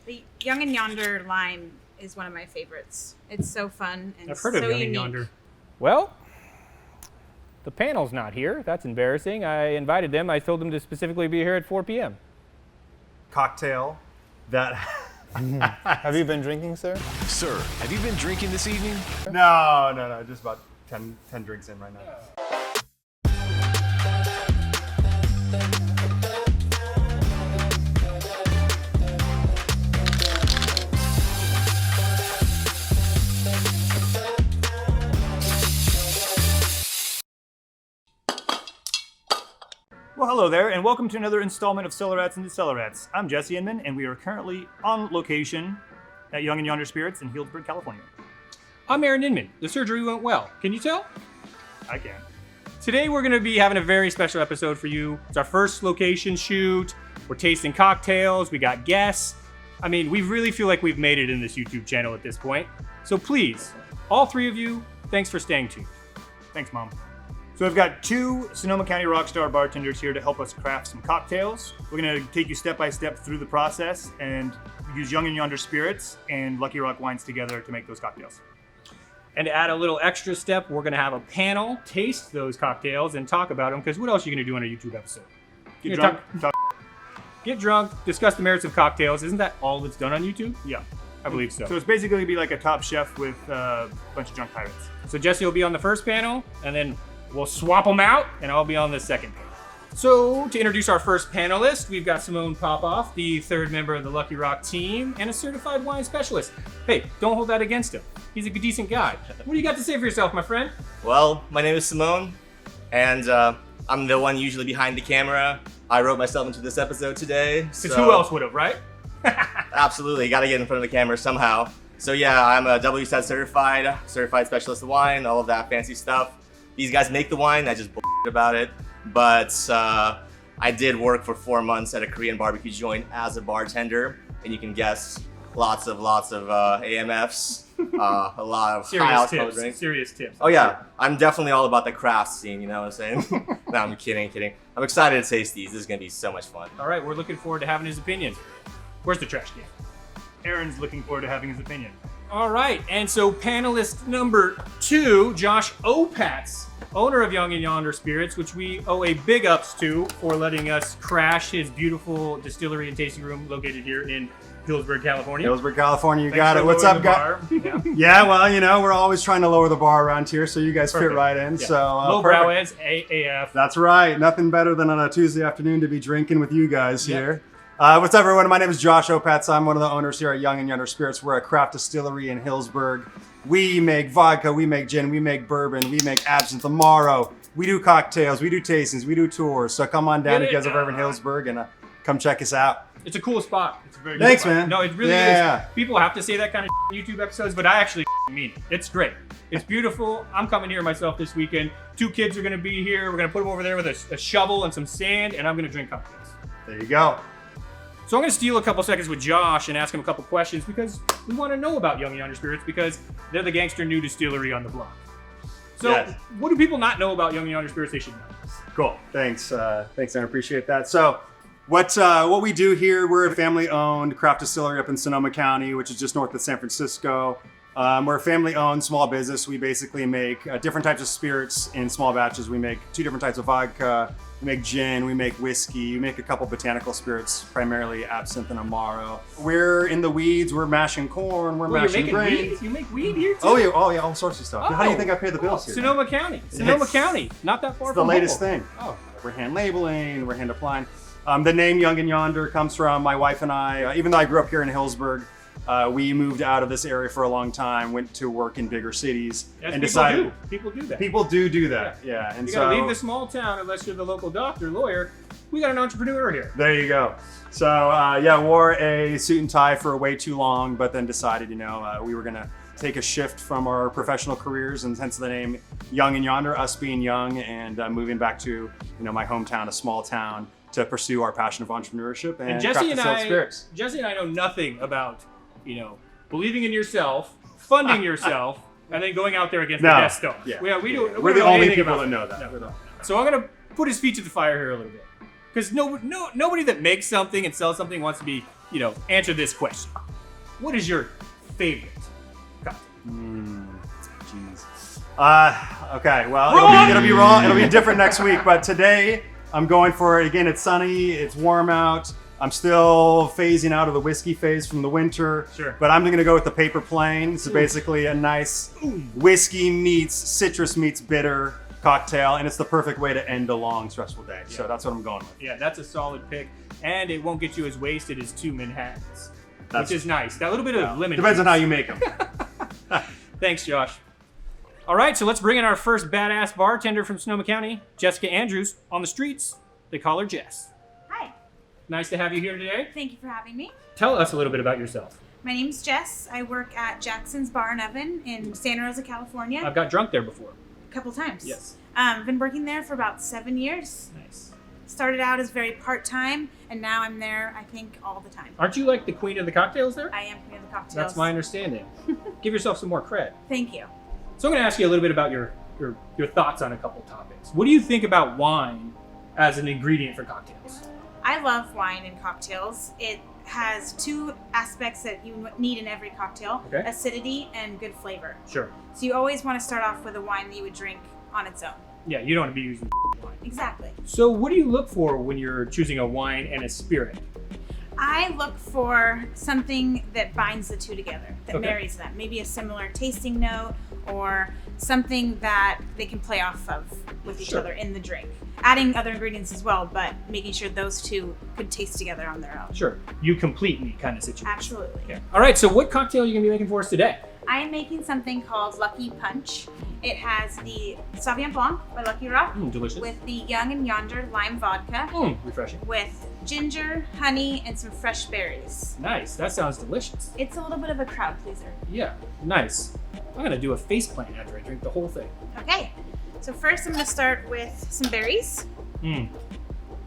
The Young and Yonder line is one of my favorites. It's so fun and I've heard so of Young unique. and Yonder. Well, the panel's not here. That's embarrassing. I invited them. I told them to specifically be here at 4 p.m. Cocktail that. Have you been drinking, sir? Sir, have you been drinking this evening? No. Just about 10 drinks in right now. Well, hello there, and welcome to another installment of Cellar Rats and the Cellar Rats. I'm Jesse Inman, and we are currently on location at Young and Yonder Spirits in Healdsburg, California. I'm Aaron Inman. The surgery went well. Can you tell? I can. Today we're going to be having a very special episode for you. It's our first location shoot. We're tasting cocktails. We got guests. I mean, we really feel like we've made it in this YouTube channel at this point. So please, all three of you, thanks for staying tuned. Thanks, Mom. So we've got two Sonoma County Rockstar bartenders here to help us craft some cocktails. We're going to take you step by step through the process and use Young and Yonder Spirits and Lucky Rock wines together to make those cocktails. And to add a little extra step, we're going to have a panel taste those cocktails and talk about them, because what else are you going to do on a YouTube episode? Get You're drunk, gonna talk. Get drunk, discuss the merits of cocktails. Isn't that all that's done on YouTube? Yeah. I believe so. So it's basically going to be like a Top Chef with a bunch of drunk pirates. So Jesse will be on the first panel, and then we'll swap them out, and I'll be on the second panel. So to introduce our first panelist, we've got Simone Popoff, the third member of the Lucky Rock team, and a certified wine specialist. Hey, don't hold that against him. He's a decent guy. What do you got to say for yourself, my friend? Well, my name is Simone, and I'm the one usually behind the camera. I wrote myself into this episode today. Because who else would have, right? Absolutely, got to get in front of the camera somehow. So yeah, I'm a WSET certified specialist of wine, all of that fancy stuff. These guys make the wine, I just about it. But I did work for 4 months at a Korean barbecue joint as a bartender, and you can guess lots of AMFs, a lot of high alcohol drinks. Serious tips. Oh yeah, I'm definitely all about the craft scene, you know what I'm saying? No, I'm kidding. I'm excited to taste these. This is gonna be so much fun. All right, we're looking forward to having his opinion. Where's the trash can? Aaron's looking forward to having his opinion. All right, and so panelist number 2, Josh Opatz, owner of Young and Yonder Spirits, which we owe a big ups to for letting us crash his beautiful distillery and tasting room located here in Healdsburg, California. Healdsburg, California, you Thanks got for it. What's lowering up, the guys? bar. Yeah. Yeah, well, you know, we're always trying to lower the bar around here, so you guys Perfect. fit right in. Yeah. So Lowbrow perfect. as AAF. That's right. Nothing better than on a Tuesday afternoon to be drinking with you guys here. What's up, everyone? My name is Josh Opatz. I'm one of the owners here at Young and Yonder Spirits. We're a craft distillery in Healdsburg. We make vodka, we make gin, we make bourbon, we make absinthe, amaro. We do cocktails, we do tastings, we do tours. So come on down if you guys are ever in Healdsburg and come check us out. It's a cool spot. It's a very good Thanks, spot. man. No, it really Yeah. is. People have to say that kind of in YouTube episodes, but I actually mean it. It's great. It's beautiful. I'm coming here myself this weekend. 2 kids are going to be here. We're going to put them over there with a shovel and some sand, and I'm going to drink cocktails. There you go. So I'm going to steal a couple seconds with Josh and ask him a couple questions, because we want to know about Young and Yonder Spirits, because they're the gangster new distillery on the block. So Yes. what do people not know about Young and Yonder Spirits they should know? Cool. Thanks, Aaron. Appreciate that. So, what we do here, we're a family-owned craft distillery up in Sonoma County, which is just north of San Francisco. We're a family-owned small business. We basically make different types of spirits in small batches. We make 2 different types of vodka. We make gin. We make whiskey. We make a couple botanical spirits, primarily absinthe and amaro. We're in the weeds. We're mashing corn. We're Well, you're mashing making grains. weed? You make weed here too? Oh yeah, all sorts of stuff. How do you think I pay the bills here? Sonoma County. Sonoma It's- County. Not that far It's the from latest Humboldt. thing. Oh. We're hand labeling, we're hand applying. The name Young and Yonder comes from my wife and I. Even though I grew up here in Healdsburg, we moved out of this area for a long time, went to work in bigger cities, Yes, and people decided do. People do that. people do that. Yeah, and You so gotta leave the small town unless you're the local doctor, lawyer. We got an entrepreneur here. there you go. So wore a suit and tie for way too long, but then decided, we were gonna take a shift from our professional careers, and hence the name Young and Yonder, us being young and moving back to my hometown, a small town, to pursue our passion of entrepreneurship and Jesse craft and distilled spirits. Jesse and I know nothing about, believing in yourself, funding yourself, and then going out there against the No. Death Star. Yeah. We don't We're the know only anything people about that know that. No. We're the- So I'm gonna put his feet to the fire here a little bit, because nobody that makes something and sells something wants to be, answer this question. What is your favorite cocktail? Jeez. Okay. Well, it'll be wrong. It'll be different next week. But today, I'm going for it. Again, it's sunny. It's warm out. I'm still phasing out of the whiskey phase from the winter. Sure. But I'm going to go with the Paper Plane. It's basically a nice whiskey meets citrus meets bitter cocktail, and it's the perfect way to end a long, stressful day. So that's what I'm going with. Yeah, that's a solid pick, and it won't get you as wasted as 2 Manhattans, That's- which is nice. That little bit of lemon. Depends on how you make them. Thanks, Josh. All right, so let's bring in our first badass bartender from Sonoma County, Jessica Andrews. On the streets, they call her Jess. Hi. Nice to have you here today. Thank you for having me. Tell us a little bit about yourself. My name's Jess. I work at Jackson's Bar and Oven in Santa Rosa, California. I've got drunk there before. A couple times. Yes. I've been working there for about 7 years. Nice. Started out as very part-time, and now I'm there, I think, all the time. Aren't you like the queen of the cocktails there? I am queen of the cocktails. That's my understanding. Give yourself some more cred. Thank you. So I'm going to ask you a little bit about your thoughts on a couple topics. What do you think about wine as an ingredient for cocktails? I love wine and cocktails. It has 2 aspects that you need in every cocktail. Okay. Acidity and good flavor. Sure. So you always want to start off with a wine that you would drink on its own. Yeah, you don't want to be using wine. Exactly. So what do you look for when you're choosing a wine and a spirit? I look for something that binds the 2 together, that Okay. marries them. Maybe a similar tasting note or something that they can play off of with each Sure. other in the drink. Adding other ingredients as well, but making sure those 2 could taste together on their own. Sure. You complete me kind of situation. Absolutely. Yeah. All right, so what cocktail are you going to be making for us today? I am making something called Lucky Punch. It has the Sauvignon Blanc by Lucky Rock Delicious. with the Young and Yonder lime vodka Refreshing. with ginger, honey, and some fresh berries. Nice. That sounds delicious. It's a little bit of a crowd pleaser. Yeah. Nice. I'm going to do a face plant after I drink the whole thing. Okay, so first I'm going to start with some berries,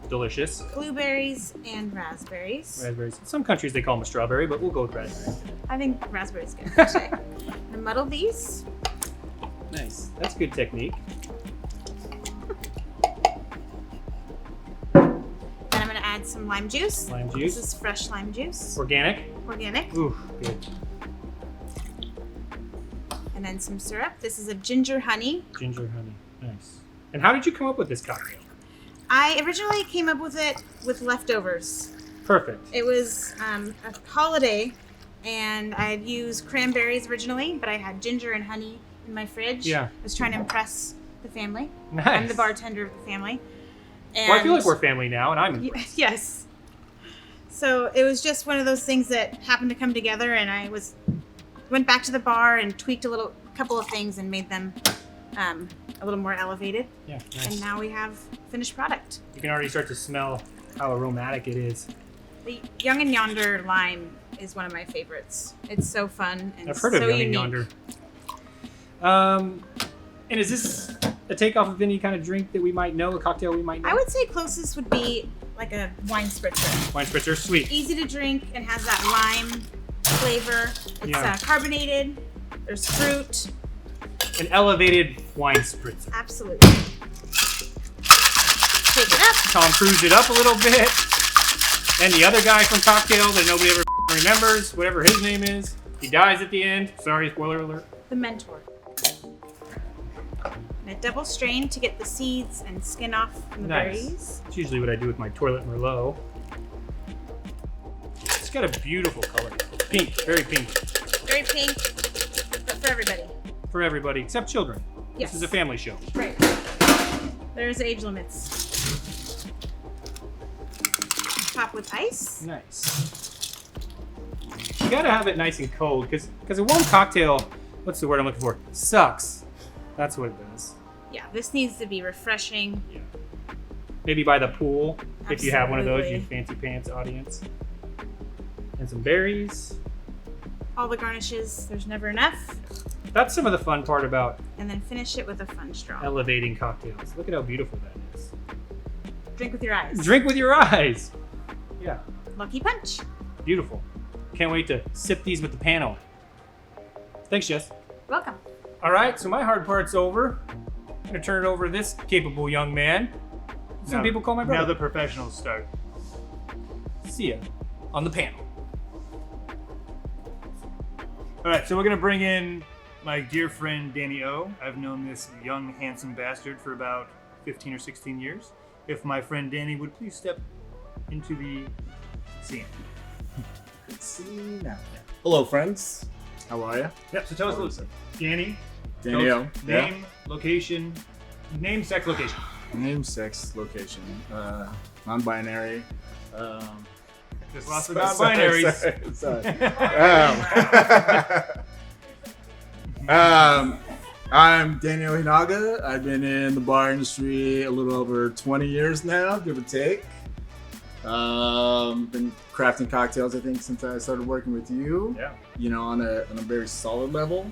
Delicious. blueberries and raspberries. Raspberries. In some countries they call them a strawberry, but we'll go with raspberry. I think raspberries good today. I'm going to muddle these. Nice. That's good technique. Then I'm going to add some lime juice. Lime This juice. is fresh lime juice, Organic. organic. Ooh, good. And then some syrup. This is a ginger honey. Ginger honey. Nice. And how did you come up with this cocktail? I originally came up with it with leftovers. Perfect. It was a holiday, and I had used cranberries originally, but I had ginger and honey in my fridge. Yeah. I was trying to impress the family. Nice. I'm the bartender of the family. And Well, I feel like we're family now, and I'm Yes. So it was just one of those things that happened to come together, and I went back to the bar and tweaked a couple of things and made them a little more elevated. Yeah, And nice. now we have finished product. You can already start to smell how aromatic it is. The Young and Yonder lime is one of my favorites. It's so fun and I've heard of so Young unique. and Yonder. And is this a takeoff of any kind of drink that we might know, a cocktail we might know? I would say closest would be like a wine spritzer. Wine spritzer, sweet. Easy to drink and has that lime flavor. It's Yeah. Carbonated. There's fruit. An elevated wine spritzer. Absolutely. Shake it up. Tom Cruise it up a little bit. And the other guy from Cocktail that nobody ever remembers, whatever his name is, he dies at the end. Sorry, spoiler alert. The Mentor. And a double strain to get the seeds and skin off from the Nice. berries. That's usually what I do with my toilet Merlot. It's got a beautiful color. Pink, very pink. Very pink, but for everybody. For everybody, except children. Yes. This is a family show. Right. There's age limits. Top with ice. Nice. You gotta have it nice and cold, because a warm cocktail, what's the word I'm looking for? Sucks. That's what it does. Yeah, this needs to be refreshing. Yeah. Maybe by the pool, if you have one of those, you Absolutely. fancy pants audience. And some berries. All the garnishes, there's never enough. That's some of the fun part about And then finish it with a fun straw. elevating cocktails. Look at how beautiful that is. Drink with your eyes. Drink with your eyes. Yeah, Lucky Punch. beautiful. Can't wait to sip these with the panel. Thanks, Jess. Welcome. All right, so my hard part's over. I'm gonna turn it over to this capable young man. Some Now- people call my Now brother. the professionals start. See ya on the panel. All right, so we're gonna bring in my dear friend Danny O. I've known this young, handsome bastard for about 15 or 16 years. If my friend Danny would please step into the scene. Hello, friends. How are you? Yep. So tell us a little, Danny. Danny tell O. us Name, location, name, sex, location. Name, sex, location. Non-binary. Just lots of non-binaries. Sorry. I'm Daniel Hinaga. I've been in the bar industry a little over 20 years now, give or take. Been crafting cocktails, I think, since I started working with you. Yeah. You know, on a very solid level.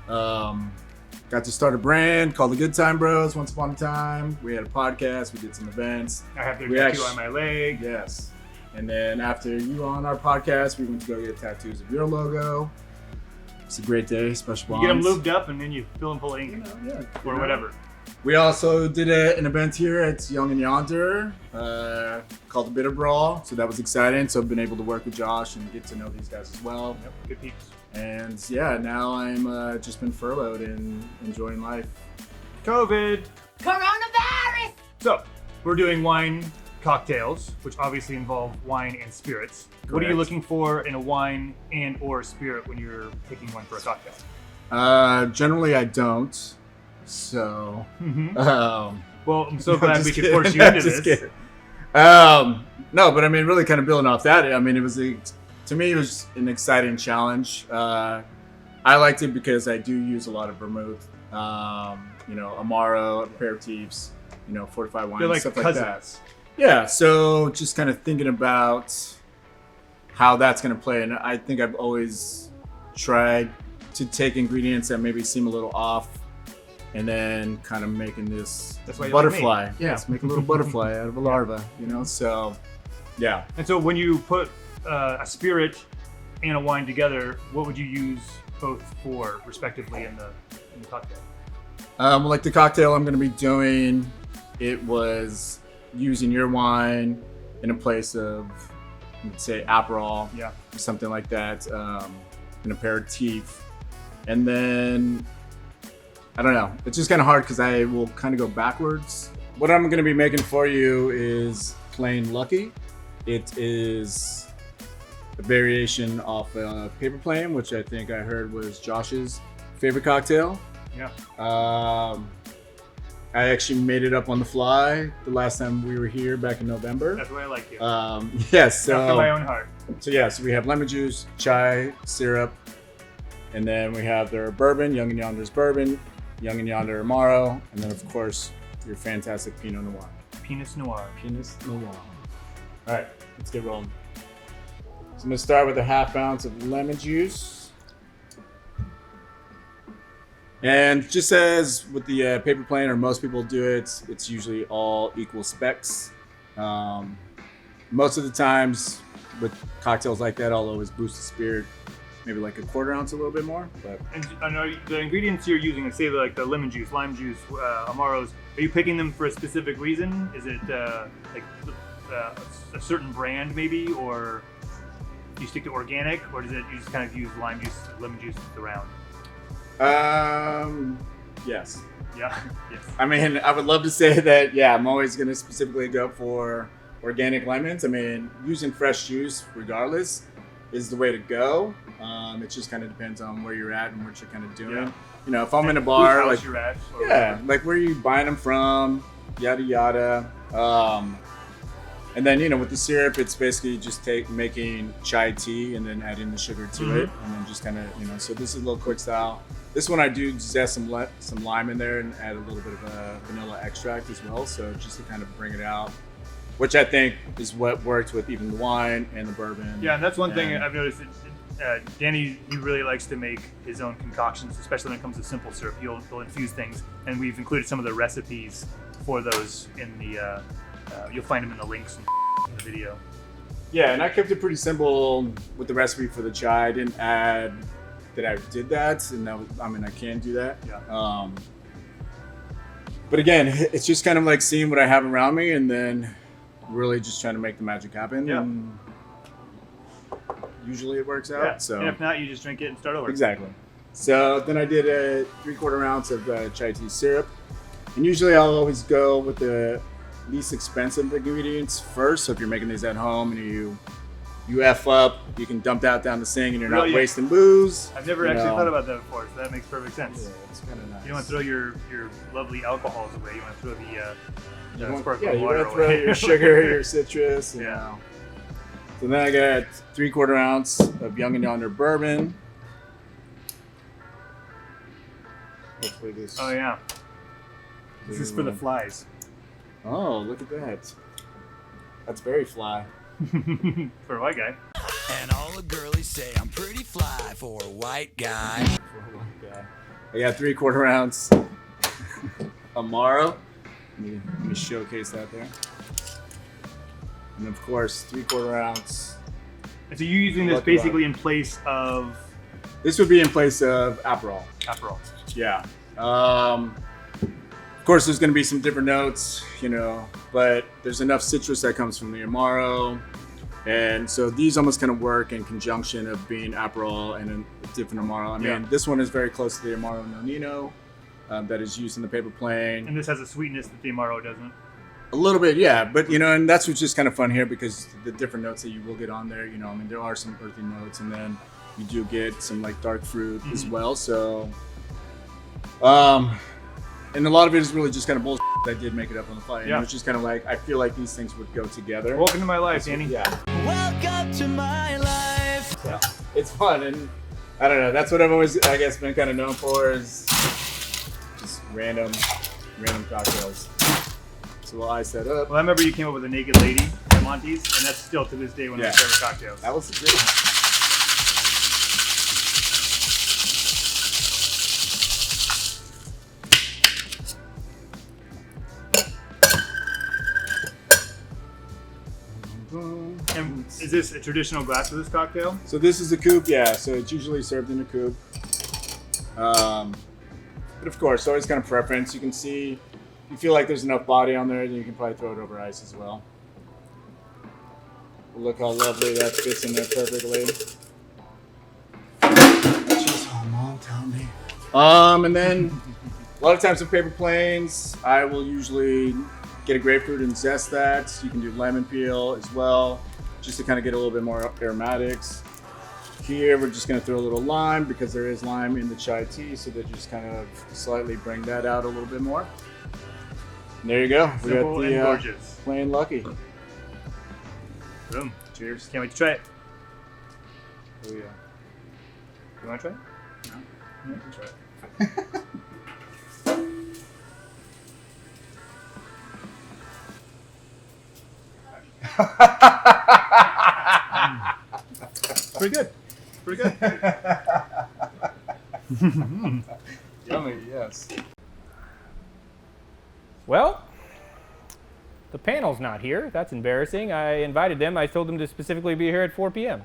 Got to start a brand called the Good Time Bros once upon a time. We had a podcast, we did some events. I have their We tattoo actu- on my leg. Yes. And then after you on our podcast, we went to go get tattoos of your logo. It's a great day, special You get them bonds. lubed up and then you fill them full of ink or whatever. We also did an event here at Young and Yonder called the Bitter Brawl. So that was exciting. So I've been able to work with Josh and get to know these guys as well. Yep, good peeps. And yeah, now I'm just been furloughed and enjoying life. COVID. Coronavirus! So, we're doing wine cocktails, which obviously involve wine and spirits. What are you Correct. looking for in a wine and or spirit when you're picking one for a cocktail? Generally, I don't. So, Well, I'm so glad just we could kidding. force you into Just this. kidding. No, but I mean, really kind of building off that. I mean, to me, it was an exciting challenge. I liked it because I do use a lot of vermouth, Amaro, aperitifs, fortified wines, They're like stuff cousins. like that. Yeah, so just kind of thinking about how that's going to play. And I think I've always tried to take ingredients that maybe seem a little off and then kind of making this That's why you like butterfly. me. Yes, make a little butterfly out of a larva, so yeah. And so when you put a spirit and a wine together, what would you use both for, respectively, in the cocktail? Like the cocktail I'm going to be doing, it was using your wine in a place of, let's say, Aperol, Yeah. or something like that, an aperitif. And then, I don't know, it's just kind of hard because I will kind of go backwards. What I'm going to be making for you is Plain Lucky. It is a variation off Paper Plane, which I think I heard was Josh's favorite cocktail. Yeah. I actually made it up on the fly the last time we were here back in November. That's why I like you. Yes. After my So, own heart. so we have lemon juice, chai, syrup, and then we have their bourbon, Young and Yonder's bourbon, Young and Yonder Amaro, and then of course your fantastic Pinot Noir. Penis noir. Pinot Noir. All right, let's get rolling. So I'm gonna start with a half ounce of lemon juice. And just as with the paper plane, or most people do it, it's usually all equal specs. Most of the times with cocktails like that, I'll always boost the spirit, maybe like a quarter ounce, a little bit more. But And I know the ingredients you're using, like say like the lemon juice, lime juice, Amaros, are you picking them for a specific reason? Is it like a certain brand maybe, or do you stick to organic, or does it you just kind of use lime juice, lemon juice around? yes. Yeah. Yes. I mean, I would love to say that, yeah, I'm always going to specifically go for organic lemons. I mean, using fresh juice, regardless, is the way to go. It just kind of depends on where you're at and what you're kind of doing. Yeah. You know, if I'm in a bar, Whose like, house you're at, or yeah, like where are you buying them from, yada, yada. And then, with the syrup, it's basically just making chai tea and then adding the sugar to it. And then just kind of, so this is a little quick style. This one I do just add some lime in there and add a little bit of a vanilla extract as well. So just to kind of bring it out, which I think is what worked with even the wine and the bourbon. Yeah, and that's one thing And- I've noticed. Danny, he really likes to make his own concoctions, especially when it comes to simple syrup. He'll infuse things, and we've included some of the recipes for those in the. You'll find them in the links in the video. Yeah, and I kept it pretty simple with the recipe for the chai. I didn't add that I did that, and I can do that. Yeah. But again, it's just kind of like seeing what I have around me, and then really just trying to make the magic happen. Yeah. And usually it works out. Yeah. So And if not, you just drink it and start over. exactly. So then I did a 3/4 ounce of chai tea syrup, and usually I'll always go with the least expensive ingredients first. So if you're making these at home and you F up, you can dump that down the sink and you're not Really? wasting booze. I've never you actually know. thought about that before, so that makes perfect sense. Yeah, it's kind of nice. You don't want to throw your lovely alcohols away. You want to throw the You want, sparkling yeah, you water want to throw away. your sugar, your citrus. You Yeah. know. So then I got 3/4 ounce of Young and Yonder bourbon. Hopefully this. Oh yeah. This is for the flies. Oh, look at that. That's very fly. For a white guy. And all the girlies say I'm pretty fly for a white guy. Yeah. I got 3/4 ounce Amaro. Let me showcase that there. And of course, 3/4 ounce. And so you're using this Lucky Rock. basically in place of This would be in place of Aperol. Aperol. Yeah. Of course, there's going to be some different notes, you know, but there's enough citrus that comes from the Amaro. And so these almost kind of work in conjunction of being Aperol and a different Amaro. I mean, Yeah. this one is very close to the Amaro Nonino that is used in the paper plane. And this has a sweetness that the Amaro doesn't. A little bit, yeah. But, you know, and that's what's just kind of fun here because the different notes that you will get on there, you know, I mean, there are some earthy notes and then you do get some like dark fruit as well. So, and a lot of it is really just kind of bullshit. I did make it up on the fly. And Yeah. it was just kind of like, I feel like these things would go together. Welcome to my life, Danny. Yeah. Welcome to my life. Yeah. It's fun. And I don't know. That's what I've always, I guess, been kind of known for is just random cocktails. So while I set up, Well, I remember you came up with a naked lady at Monty's, and that's still to this day one of Yeah. my favorite cocktails. that was a good one. And is this a traditional glass for this cocktail? So this is a coupe, yeah. So it's usually served in a coupe. But of course, always kind of preference. You can see, if you feel like there's enough body on there, then you can probably throw it over ice as well. Look how lovely that fits in there perfectly. Jeez, oh, Mom, tell me. And then a lot of times with paper planes, I will usually get a grapefruit and zest that. You can do lemon peel as well, just to kind of get a little bit more aromatics. Here, we're just going to throw a little lime because there is lime in the chai tea, so that just kind of slightly bring that out a little bit more. And there you go. We Simple got and the gorgeous. plain lucky. Boom. Cheers. Can't wait to try it. Oh yeah. You want to try it? No. Yeah, you can try it. Pretty good. Pretty good. Yummy, yes. Well, the panel's not here. That's embarrassing. I invited them. I told them to specifically be here at 4 p.m.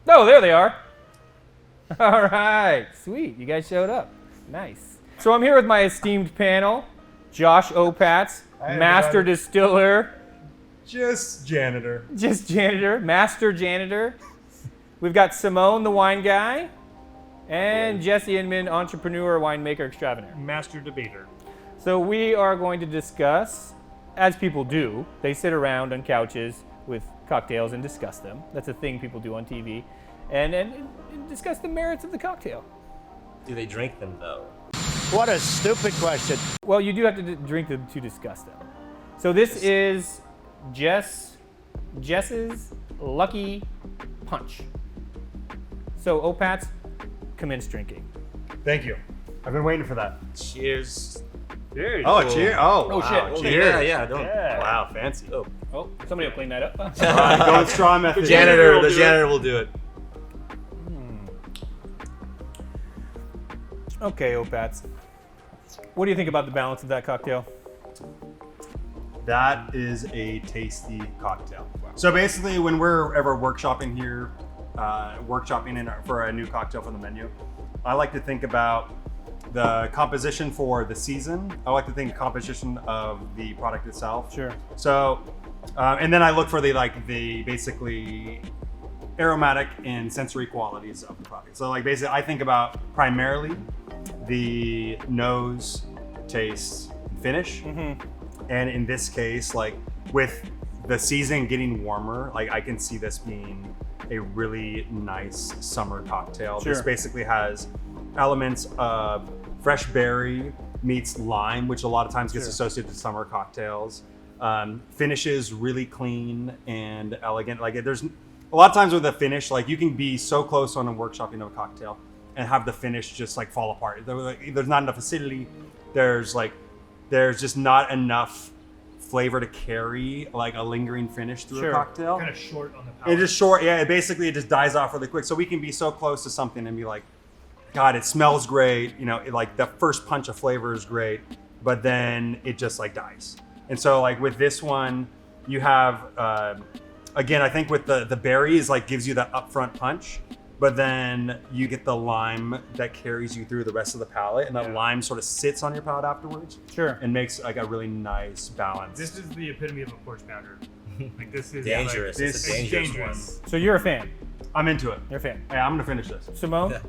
Oh, there they are. All right. Sweet. You guys showed up. Nice. So I'm here with my esteemed panel. Josh Opatz, Hi, master everybody. distiller, Just janitor. just janitor, master janitor. We've got Simone, the wine guy, and Jesse Inman, entrepreneur, winemaker extraordinaire. Master debater. So we are going to discuss, as people do, they sit around on couches with cocktails and discuss them. That's a thing people do on TV. And discuss the merits of the cocktail. Do they drink them though? What a stupid question. Well, you do have to drink them to discuss them. So this is Jess's Lucky Punch. So Opatz, commence drinking. Thank you. I've been waiting for that. Cheers. Cheers. Oh, cheer. Oh, Oh, wow. shit. Cheers. Yeah. Don't. Yeah. Wow, fancy. Oh, Oh, somebody will clean that up. Go with straw method. the janitor will do janitor will do it. Okay, Opatz. What do you think about the balance of that cocktail? That is a tasty cocktail. So basically, when we're ever workshopping here, for a new cocktail for the menu, I like to think about the composition for the season. I like to think composition of the product itself. Sure. So And then I look for the basically aromatic and sensory qualities of the product. So like basically I think about primarily the nose, taste, finish. And in this case, like with the season getting warmer, like I can see this being a really nice summer cocktail. Sure. This basically has elements of fresh berry meets lime, which a lot of times gets associated with summer cocktails. Finishes really clean and elegant. Like there's a lot of times with the finish, like you can be so close on a workshopping of a cocktail and have the finish just like fall apart. There's not enough acidity. There's just not enough flavor to carry like a lingering finish through a cocktail. Kind of short on the palate. It's just short, yeah. It just dies off really quick. So we can be so close to something and be like, God, it smells great. You know, like the first punch of flavor is great, but then it just like dies. And so like with this one, you have, again, I think with the berries like gives you that upfront punch, but then you get the lime that carries you through the rest of the palate, and that lime sort of sits on your palate afterwards. Sure. And makes like a really nice balance. This is the epitome of a porch pounder. Like this is Dangerous. Like, It's a it's dangerous So you're a fan. I'm into it. You're a fan. Yeah, I'm gonna finish this. Simone,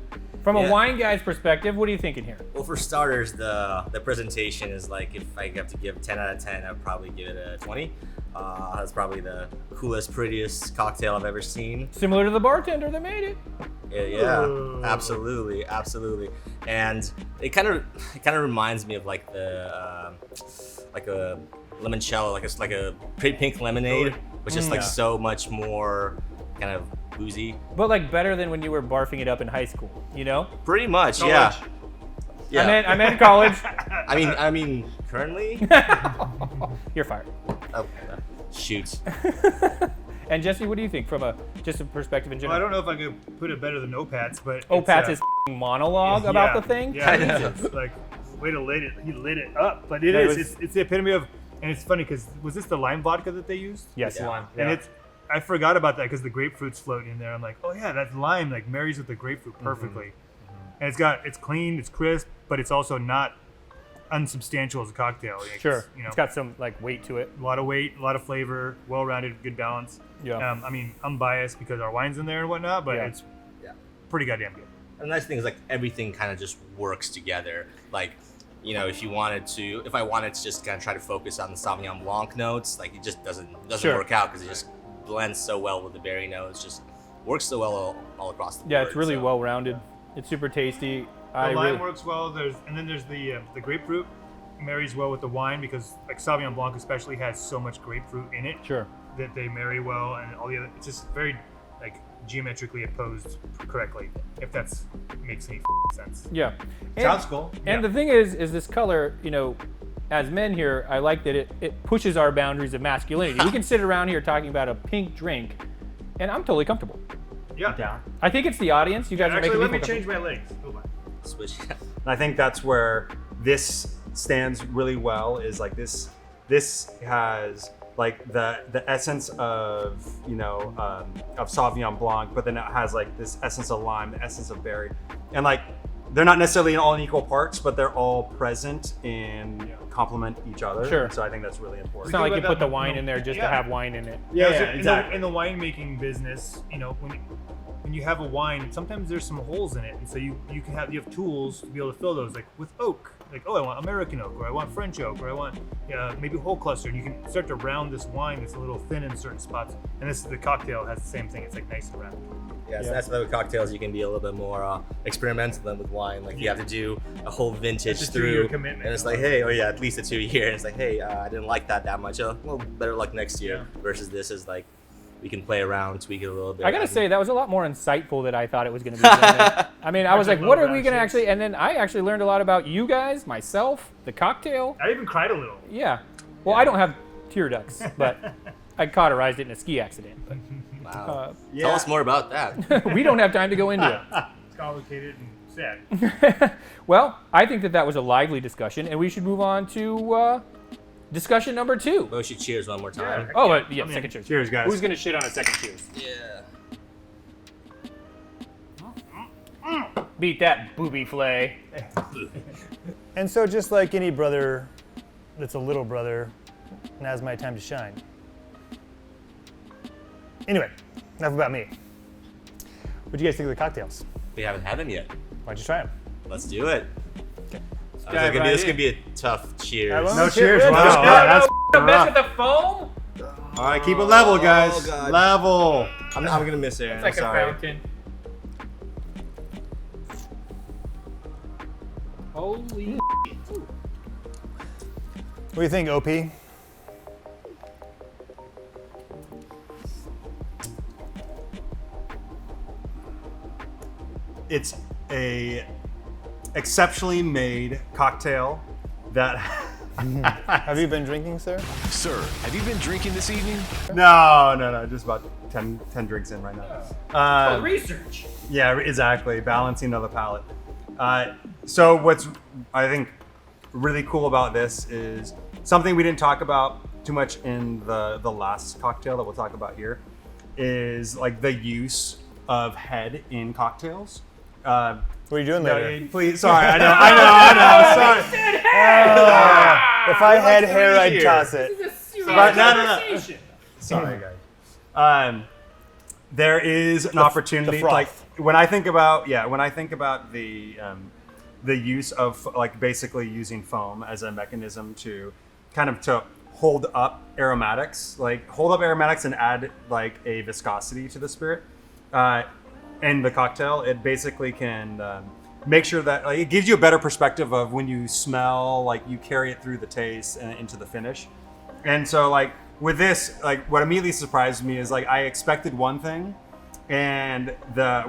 from a wine guy's perspective, what are you thinking here? Well, for starters, the presentation is like, if I have to give 10 out of 10, I'd probably give it a 20. That's probably the coolest, prettiest cocktail I've ever seen. Similar to the bartender that made it. Yeah, absolutely. And it kind of reminds me of like the like a limoncello, like a pretty pink lemonade, which is like so much more kind of boozy. But like better than when you were barfing it up in high school, you know? Pretty much, yeah. I meant college. I mean, currently. You're fired. Oh, shoot. And Jesse, what do you think from just a perspective in Well, I general? don't know if I could put it better than Opats, but Pat's monologue about the thing? Yeah, it's like way to lit it. He lit it up, but it's the epitome of. And it's funny because was this the lime vodka that they used? Yes. Lime. And I forgot about that because the grapefruit's floating in there. I'm like, oh yeah, that lime like marries with the grapefruit perfectly. And it's clean, it's crisp, but it's also not unsubstantial as a cocktail. Like, Sure. you know, It's got some like weight to it. a lot of weight, a lot of flavor, well-rounded, good balance. Yeah. I mean, I'm biased because our wine's in there and whatnot, but it's pretty goddamn good. And the nice thing is like everything kind of just works together. Like, you know, if I wanted to just kind of try to focus on the Sauvignon Blanc notes, like it just doesn't Sure. work out because it just blends so well with the berry notes. Just works so well all across the board. Yeah, it's really so. well rounded. It's super tasty. The lime works well. There's the grapefruit marries well with the wine because like Sauvignon Blanc especially has so much grapefruit in it. Sure. That they marry well, and all the other. It's just very like geometrically opposed correctly. If that's makes any sense. Yeah. Sounds cool. And the thing is this color, you know, as men here, I like that it pushes our boundaries of masculinity. We can sit around here talking about a pink drink, and I'm totally comfortable. Yeah. I think it's the audience. You guys are Actually, making let me feel change my legs. Hold on. Switch. And I think that's where this stands really well. Is like this has like the essence of of Sauvignon Blanc, but then it has like this essence of lime, the essence of berry, and like they're not necessarily all in equal parts, but they're all present and complement each other. Sure. And so I think that's really It's important. not like you about put the that, wine no. in there just to Yeah. have wine in it. In the winemaking business, you know, when you have a wine, sometimes there's some holes in it, and so you have tools to be able to fill those. Like with oak, like I want American oak, or I want French oak, or I want maybe whole cluster, and you can start to round this wine that's a little thin in certain spots. And the cocktail has the same thing. It's like nice and round. Yeah, so that's why with cocktails you can be a little bit more experimental than with wine. Like you have to do a whole vintage It's a through, 2-year commitment. and it's like, hey, at least a 2 year. And it's like, hey, I didn't like that much. Well, better luck next year. Versus this is like, we can play around, tweak it a little bit. I gotta say that was a lot more insightful than I thought it was gonna be. I mean, I was like, what are we gonna actually? And then I actually learned a lot about you guys, myself, the cocktail. I even cried a little. Yeah. Well, I don't have tear ducts, but I cauterized it in a ski accident. But, wow. Tell us more about that. we don't have time to go into it. It's complicated and sad. Well, I think that was a lively discussion, and we should move on to discussion number 2. We should cheers one more time. Oh, second cheers. Cheers, guys. Who's gonna shit on a second cheers? Yeah. Beat that booby flay. And so just like any brother that's a little brother, now's my time to shine. Anyway, enough about me. What do you guys think of the cocktails? We haven't had them yet. Why don't you try them? Let's do it. dive right This in. could be a tough cheers. No cheers. Wow. Cheers. That's Mess rough. with the foam? All right, keep it level, guys. Oh, God. Level. I'm gonna miss Aaron. It's like I'm a sorry. fountain. Holy What do you think, OP? It's a exceptionally made cocktail that. Have you been drinking, sir? Sir, have you been drinking this evening? No. Just about 10 drinks in right now. research. Yeah, exactly. Balancing of the palate. So what's I think really cool about this is something we didn't talk about too much in the last cocktail that we'll talk about here is like the use of head in cocktails. What are you doing later? Please, sorry. I know. Sorry. If I had hair, I'd toss it. But no. Sorry, guys. There is an opportunity, froth. like when I think about the use of like basically using foam as a mechanism to kind of to hold up aromatics and add like a viscosity to the spirit. In the cocktail, it basically can make sure that like, it gives you a better perspective of when you smell, like you carry it through the taste and into the finish. And so like with this, like what immediately surprised me is like I expected one thing, and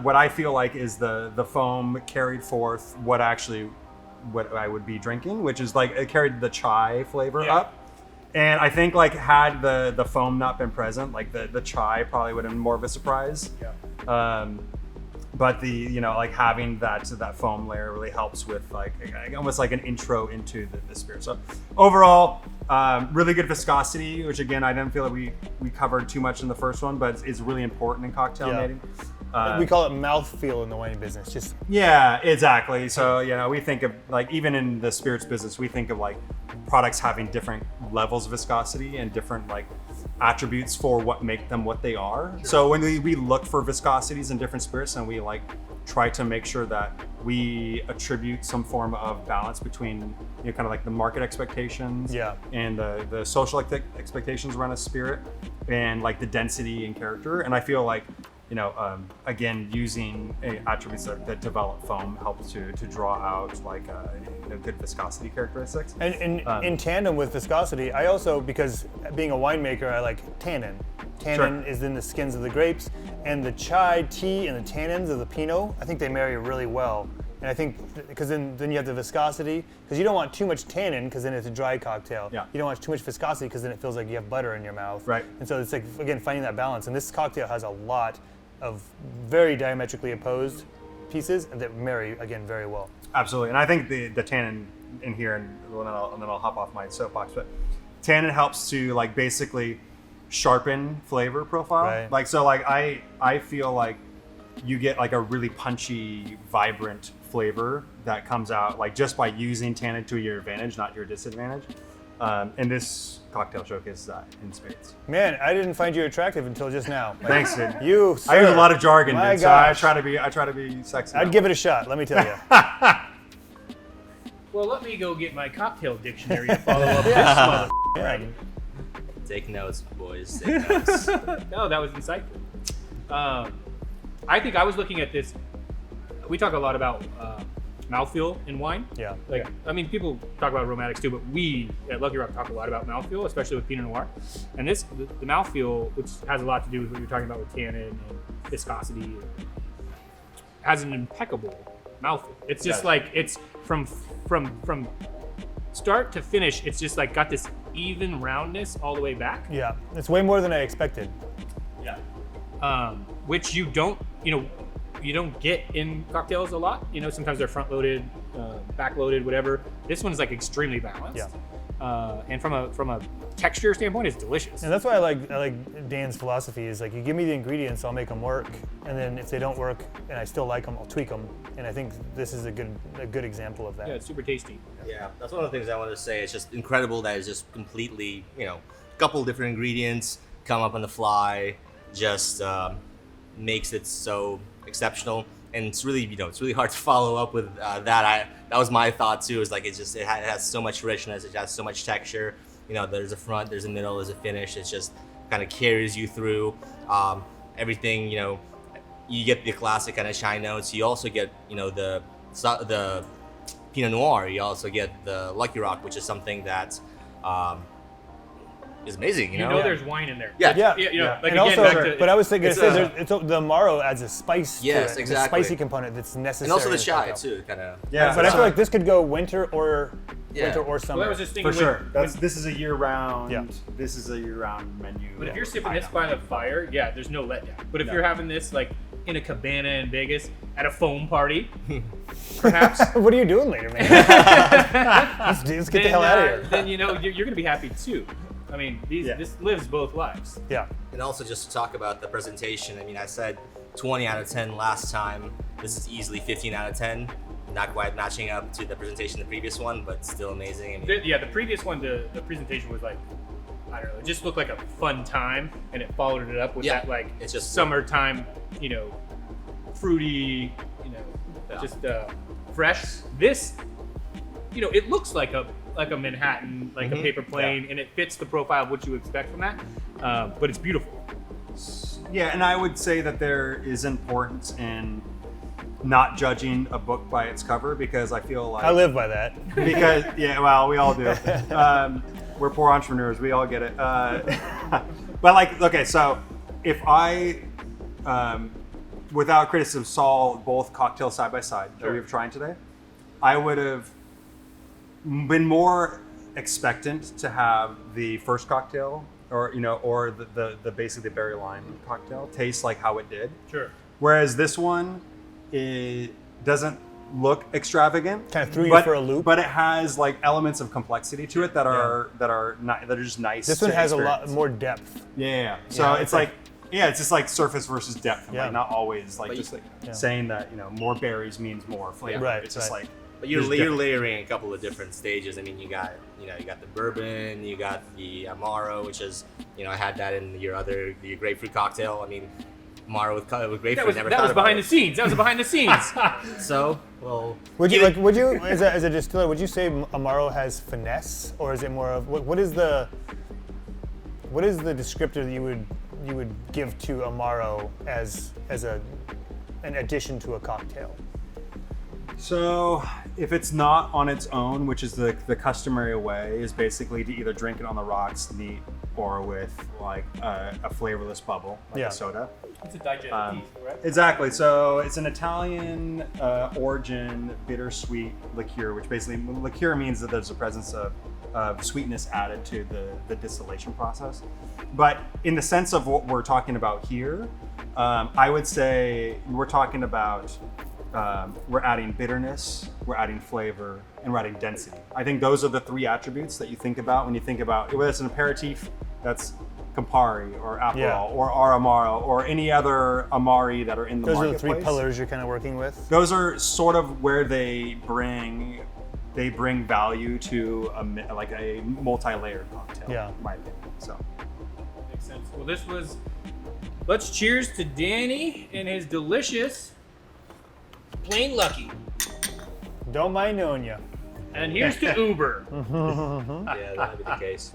what I feel like is the foam carried forth what I would be drinking, which is like it carried the chai flavor up. And I think like had the foam not been present, like the chai probably would have been more of a surprise. But like having that foam layer really helps with like almost like an intro into the spirit. So overall, really good viscosity, which again I didn't feel that we covered too much in the first one, but it's really important in cocktail making. We call it mouthfeel in the wine business. Just Yeah, exactly. So we think of like even in the spirits business, we think of like products having different levels of viscosity and different like attributes for what make them what they are. Sure. So when we look for viscosities in different spirits, and we like try to make sure that we attribute some form of balance between kind of like the market expectations and the social expectations around a spirit, and like the density and character. And I feel like again, using attributes that develop foam helps to draw out like good viscosity characteristics. and in tandem with viscosity, I also, because being a winemaker, I like tannin. Tannin is in the skins of the grapes, and the chai tea and the tannins of the Pinot, I think they marry really well. And I think because then you have the viscosity, because you don't want too much tannin, because then it's a dry cocktail. Yeah. You don't want too much viscosity, because then it feels like you have butter in your mouth. Right. And so it's like, again, finding that balance. And this cocktail has a lot of very diametrically opposed pieces that marry, again, very well. Absolutely. And I think the tannin in here, and then I'll hop off my soapbox, but tannin helps to like basically sharpen flavor profile. Right. Like, so like I feel like you get like a really punchy, vibrant flavor that comes out like just by using tannin to your advantage, not your disadvantage. And this cocktail showcases that in spades. Man, I didn't find you attractive until just now. Like, Thanks, dude. You, sir. I use a lot of jargon, My dude, so I gosh. try to be sexy. I'd give it a shot, let me tell you. Well, let me go get my cocktail dictionary to follow up this mother. Yeah. Take notes, boys. Take notes. No, that was insightful. I think I was looking at this. We talk a lot about mouthfeel in wine. Yeah. Like, I mean, people talk about aromatics too, but we at Lucky Rock talk a lot about mouthfeel, especially with Pinot Noir. And the mouthfeel, which has a lot to do with what you're talking about with tannin and viscosity, has an impeccable mouthfeel. It's just like it's from start to finish. It's just like got this even roundness all the way back. Yeah, it's way more than I expected. Yeah. Which you don't get in cocktails a lot. Sometimes they're front loaded, back loaded, whatever. This one's like extremely balanced. Yeah. And from a texture standpoint, it's delicious. And that's why I like Dan's philosophy is like, you give me the ingredients, I'll make them work. And then if they don't work and I still like them, I'll tweak them. And I think this is a good example of that. Yeah, it's super tasty. Yeah, that's one of the things I wanted to say. It's just incredible that it's just completely, couple different ingredients come up on the fly. just makes it so exceptional. And it's really, it's really hard to follow up with that. That was my thought too. Is like it has so much richness. It has so much texture. There's a front, there's a middle, there's a finish. It just kind of carries you through everything. You get the classic kind of shine notes. You also get the Pinot Noir. You also get the Lucky Rock, which is something that is amazing. There's wine in there. Yeah. Like and again, also, back to, but I was thinking, it's the Amaro adds a spice Yes, to it, exactly. a spicy component that's necessary. and also the in chai cocktail. too, kind of. Yeah, But I feel like this could go winter or Yeah. summer. well, I was just thinking, for sure. when- This is a year-round. Yeah. This is a year-round menu. But if you're sipping this by the fire, yeah, there's no letdown. But if you're having this like in a cabana in Vegas at a foam party, perhaps, What are you doing later, man? let's get the hell out of here. then you're gonna be happy too. I mean, Yeah. this lives both lives. Yeah. And also just to talk about the presentation, I mean, I said 20 out of 10 last time. This is easily 15 out of 10. Not quite matching up to the presentation of the previous one, but still amazing. I mean, The previous one, the presentation was like, I don't know, it just looked like a fun time, and it followed it up with Yeah, that like it's just- summertime, fruity, Yeah. just fresh. This, it looks like a Manhattan, like a paper plane, and it fits the profile of what you expect from that. But it's beautiful. Yeah, and I would say that there is importance in not judging a book by its cover, because I feel like I live by that. because well, we all do. We're poor entrepreneurs. We all get it. But like, okay, so if I, without criticism, saw both cocktails side by side that we were trying today, I would have been more expectant to have the first cocktail, or the basically the berry lime cocktail taste like how it did. Sure. Whereas this one, it doesn't look extravagant. Kind of threw you for a loop. But it has like elements of complexity to it that are just nice. This one to has a experience. lot more depth. Yeah. So Yeah, it's it's like it's just like surface versus depth. Yeah. Like not always like But just you- like saying that more berries means more flavor. Right, It's just right. like. But you're there's different- layering a couple of different stages. I mean, you got the bourbon, you got the Amaro, which is I had that in your grapefruit cocktail. I mean, Amaro with grapefruit. That was never that thought was about behind it. the scenes. That was behind the scenes. So, well, Would you as a distiller, would you say Amaro has finesse, or is it more of what is the descriptor that you would give to Amaro as an addition to a cocktail? So if it's not on its own, which is the customary way, is basically to either drink it on the rocks neat or with like a flavorless bubble, like Yeah. a soda. It's a digestive piece, correct? Exactly. So it's an Italian origin bittersweet liqueur, which basically liqueur means that there's a presence of sweetness added to the distillation process. But in the sense of what we're talking about here, I would say we're talking about we're adding bitterness, we're adding flavor, and we're adding density. I think those are the three attributes that you think about when you think about whether it's an aperitif, that's Campari or Aperol Yeah. or Amaro or any other Amari that are in the Those are the marketplace. three pillars you're kind of working with. Those are sort of where they bring value to a multi-layered cocktail. Yeah. in my opinion. So Makes sense. Well, let's cheers to Danny and his delicious Plain Lucky. Don't mind knowing you. And here's to Uber. yeah, that'd be the case.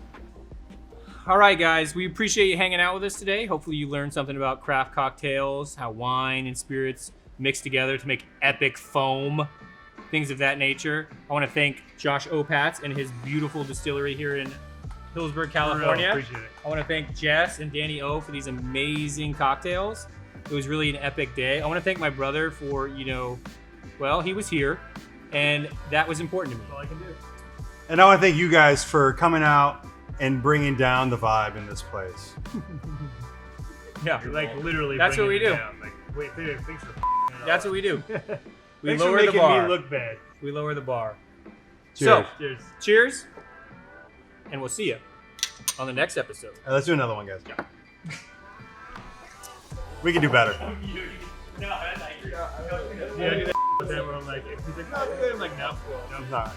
All right, guys, we appreciate you hanging out with us today. Hopefully you learned something about craft cocktails, how wine and spirits mix together to make epic foam, things of that nature. I want to thank Josh Opatz and his beautiful distillery here in Hillsburg, California. Appreciate it. I want to thank Jess and Danny O for these amazing cocktails. It was really an epic day. I want to thank my brother for, well, he was here, and that was important to me. That's all I can do. And I want to thank you guys for coming out and bringing down the vibe in this place. Yeah, Like literally. That's what we do. Like, wait, thanks for. That's what we do. We Thanks for lower the making bar. me look bad. We lower the bar. Cheers. So, Cheers. cheers, and we'll see you on the next episode. All right, let's do another one, guys. We can do better. Yeah, I do that. But then when I'm like, he's like, no, I'm good. I'm like, no, no, I'm not.